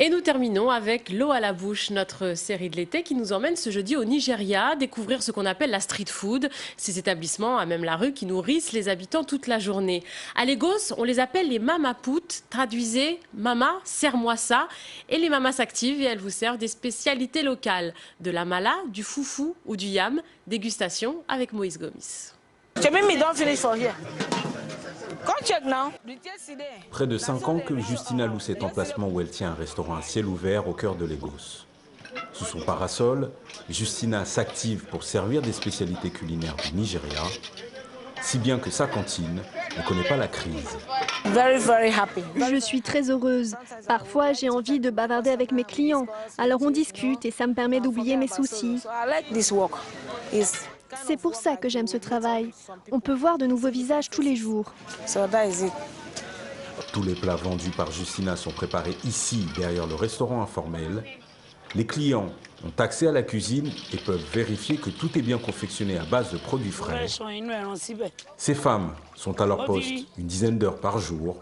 Et nous terminons avec l'eau à la bouche, notre série de l'été qui nous emmène ce jeudi au Nigeria, découvrir ce qu'on appelle la street food, ces établissements à même la rue qui nourrissent les habitants toute la journée. À Lagos, on les appelle les mamas put, traduisez mama, serre-moi ça, et les mamas s'activent et elles vous servent des spécialités locales, de la mala, du foufou ou du yam, dégustation avec Moïse Gomis. Près de 5 ans que Justina loue cet emplacement où elle tient un restaurant à ciel ouvert au cœur de Lagos. Sous son parasol, Justina s'active pour servir des spécialités culinaires du Nigeria, si bien que sa cantine ne connaît pas la crise. Je suis très heureuse. Parfois, j'ai envie de bavarder avec mes clients. Alors on discute et ça me permet d'oublier mes soucis. C'est pour ça que j'aime ce travail. On peut voir de nouveaux visages tous les jours. Tous les plats vendus par Justina sont préparés ici, derrière le restaurant informel. Les clients ont accès à la cuisine et peuvent vérifier que tout est bien confectionné à base de produits frais. Ces femmes sont à leur poste une dizaine d'heures par jour.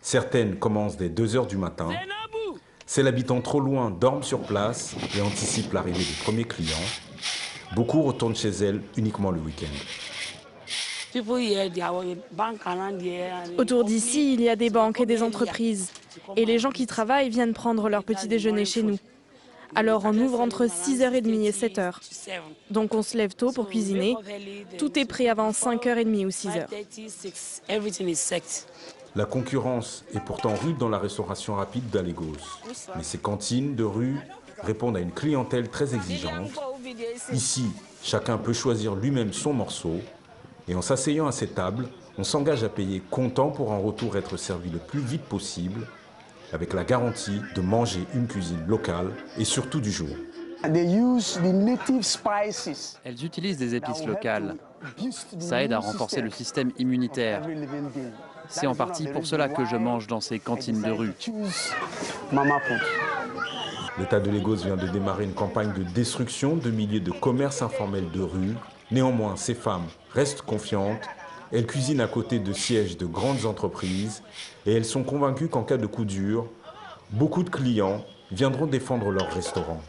Certaines commencent dès 2 heures du matin. Celles habitant trop loin dorment sur place et anticipent l'arrivée des premiers clients. Beaucoup retournent chez elles uniquement le week-end. Autour d'ici, il y a des banques et des entreprises. Et les gens qui travaillent viennent prendre leur petit déjeuner chez nous. Alors on ouvre entre 6h30 et 7h. Donc on se lève tôt pour cuisiner. Tout est prêt avant 5h30 ou 6h. La concurrence est pourtant rude dans la restauration rapide d'à Lagos. Mais ces cantines de rue répondent à une clientèle très exigeante. Ici, chacun peut choisir lui-même son morceau. Et en s'asseyant à ces tables, on s'engage à payer comptant pour en retour être servi le plus vite possible, avec la garantie de manger une cuisine locale et surtout du jour. Elles utilisent des épices locales. Ça aide à renforcer le système immunitaire. C'est en partie pour cela que je mange dans ces cantines de rue. L'État de Lagos vient de démarrer une campagne de destruction de milliers de commerces informels de rue. Néanmoins, ces femmes restent confiantes. Elles cuisinent à côté de sièges de grandes entreprises et elles sont convaincues qu'en cas de coup dur, beaucoup de clients viendront défendre leur restaurant.